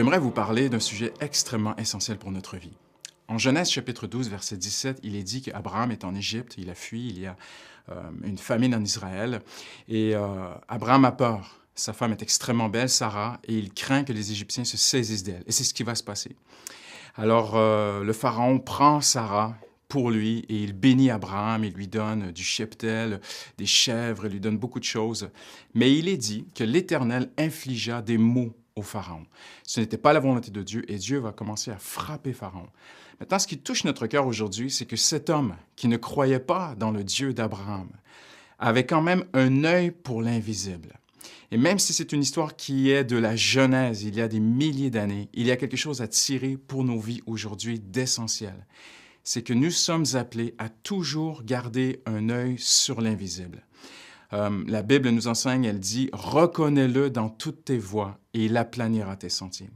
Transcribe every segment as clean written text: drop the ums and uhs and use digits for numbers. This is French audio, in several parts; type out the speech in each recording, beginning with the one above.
J'aimerais vous parler d'un sujet extrêmement essentiel pour notre vie. En Genèse chapitre 12, verset 17, il est dit qu'Abraham est en Égypte, il a fui, il y a une famine en Israël, et Abraham a peur. Sa femme est extrêmement belle, Sarah, et il craint que les Égyptiens se saisissent d'elle. Et c'est ce qui va se passer. Alors, le Pharaon prend Sarah pour lui et il bénit Abraham, il lui donne du cheptel, des chèvres, il lui donne beaucoup de choses. Mais il est dit que l'Éternel infligea des maux au Pharaon. Ce n'était pas la volonté de Dieu et Dieu va commencer à frapper Pharaon. Maintenant, ce qui touche notre cœur aujourd'hui, c'est que cet homme qui ne croyait pas dans le Dieu d'Abraham avait quand même un œil pour l'invisible. Et même si c'est une histoire qui est de la Genèse, il y a des milliers d'années, il y a quelque chose à tirer pour nos vies aujourd'hui d'essentiel. C'est que nous sommes appelés à toujours garder un œil sur l'invisible. La Bible nous enseigne, elle dit « Reconnais-le dans toutes tes voies et il aplanira tes sentiers. »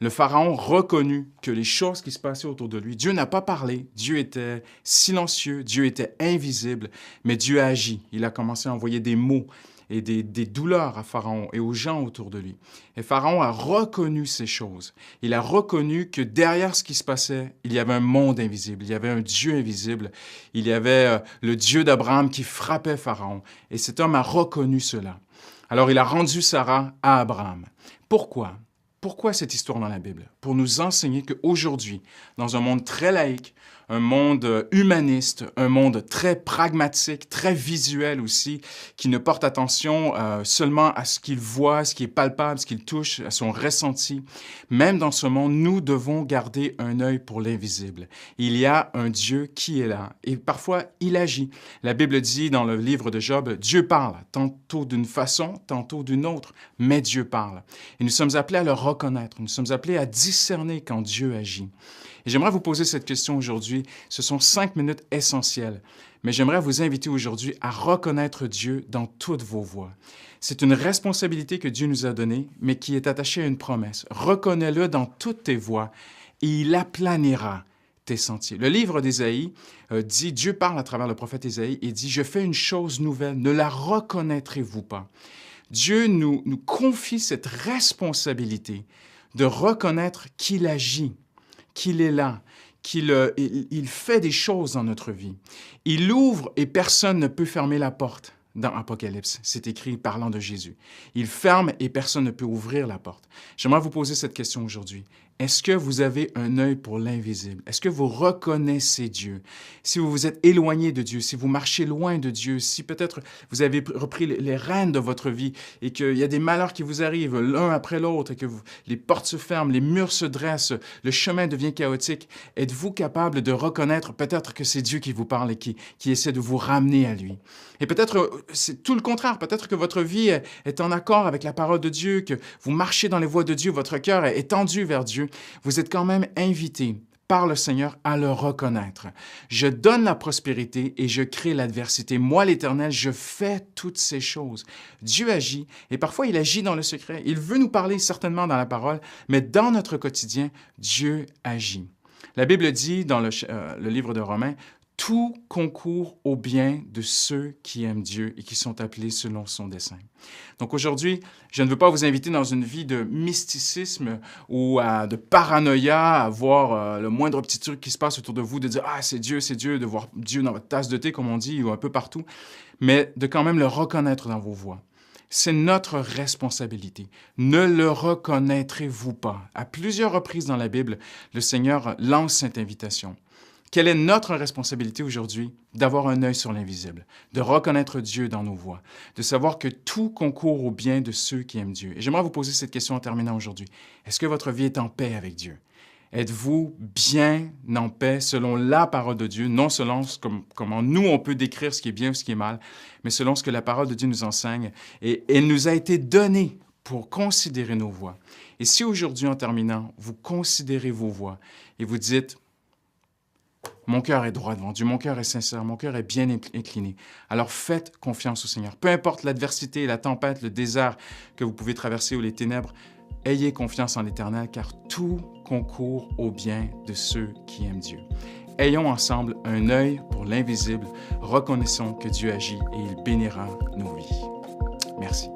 Le Pharaon reconnut que les choses qui se passaient autour de lui, Dieu n'a pas parlé, Dieu était silencieux, Dieu était invisible, mais Dieu a agi. Il a commencé à envoyer des mots et des douleurs à Pharaon et aux gens autour de lui. Et Pharaon a reconnu ces choses. Il a reconnu que derrière ce qui se passait, il y avait un monde invisible, il y avait un Dieu invisible, il y avait le Dieu d'Abraham qui frappait Pharaon. Et cet homme a reconnu cela. Alors il a rendu Sarah à Abraham. Pourquoi? Pourquoi cette histoire dans la Bible? Pour nous enseigner qu'aujourd'hui, dans un monde très laïque, un monde humaniste, un monde très pragmatique, très visuel aussi, qui ne porte attention seulement à ce qu'il voit, ce qui est palpable, ce qu'il touche, à son ressenti. Même dans ce monde, nous devons garder un œil pour l'invisible. Il y a un Dieu qui est là et parfois il agit. La Bible dit dans le livre de Job, Dieu parle, tantôt d'une façon, tantôt d'une autre, mais Dieu parle. Et nous sommes appelés à le reconnaître, nous sommes appelés à discerner quand Dieu agit. Et j'aimerais vous poser cette question aujourd'hui. Ce sont 5 minutes essentielles, mais j'aimerais vous inviter aujourd'hui à reconnaître Dieu dans toutes vos voies. C'est une responsabilité que Dieu nous a donnée, mais qui est attachée à une promesse. Reconnais-le dans toutes tes voies et il aplanira tes sentiers. Le livre d'Ésaïe dit, Dieu parle à travers le prophète Ésaïe et dit, « Je fais une chose nouvelle, ne la reconnaîtrez-vous pas? » Dieu nous confie cette responsabilité de reconnaître qu'il agit, qu'il est là, qu'il fait des choses dans notre vie. Il ouvre et personne ne peut fermer la porte. Dans Apocalypse, c'est écrit parlant de Jésus. Il ferme et personne ne peut ouvrir la porte. J'aimerais vous poser cette question aujourd'hui. Est-ce que vous avez un œil pour l'invisible? Est-ce que vous reconnaissez Dieu? Si vous vous êtes éloigné de Dieu, si vous marchez loin de Dieu, si peut-être vous avez repris les rênes de votre vie et qu'il y a des malheurs qui vous arrivent l'un après l'autre et que les portes se ferment, les murs se dressent, le chemin devient chaotique, êtes-vous capable de reconnaître peut-être que c'est Dieu qui vous parle et qui essaie de vous ramener à lui? Et peut-être c'est tout le contraire, peut-être que votre vie est en accord avec la parole de Dieu, que vous marchez dans les voies de Dieu, votre cœur est tendu vers Dieu. Vous êtes quand même invité par le Seigneur à le reconnaître. Je donne la prospérité et je crée l'adversité. Moi, l'Éternel, je fais toutes ces choses. Dieu agit et parfois il agit dans le secret. Il veut nous parler certainement dans la parole, mais dans notre quotidien, Dieu agit. La Bible dit dans le livre de Romains, tout concourt au bien de ceux qui aiment Dieu et qui sont appelés selon son dessein. Donc aujourd'hui, je ne veux pas vous inviter dans une vie de mysticisme ou de paranoïa, à voir le moindre petit truc qui se passe autour de vous, de dire « Ah, c'est Dieu », de voir Dieu dans votre tasse de thé, comme on dit, ou un peu partout, mais de quand même le reconnaître dans vos voies. C'est notre responsabilité. Ne le reconnaîtrez-vous pas? À plusieurs reprises dans la Bible, le Seigneur lance cette invitation. Quelle est notre responsabilité aujourd'hui? D'avoir un œil sur l'invisible, de reconnaître Dieu dans nos voies, de savoir que tout concourt au bien de ceux qui aiment Dieu. Et j'aimerais vous poser cette question en terminant aujourd'hui. Est-ce que votre vie est en paix avec Dieu? Êtes-vous bien en paix selon la parole de Dieu, non selon comment nous on peut décrire ce qui est bien ou ce qui est mal, mais selon ce que la parole de Dieu nous enseigne. Et elle nous a été donnée pour considérer nos voies. Et si aujourd'hui, en terminant, vous considérez vos voies et vous dites, mon cœur est droit devant Dieu, mon cœur est sincère, mon cœur est bien incliné. Alors faites confiance au Seigneur. Peu importe l'adversité, la tempête, le désert que vous pouvez traverser ou les ténèbres, ayez confiance en l'Éternel, car tout concourt au bien de ceux qui aiment Dieu. Ayons ensemble un œil pour l'invisible, reconnaissons que Dieu agit et il bénira nos vies. Merci.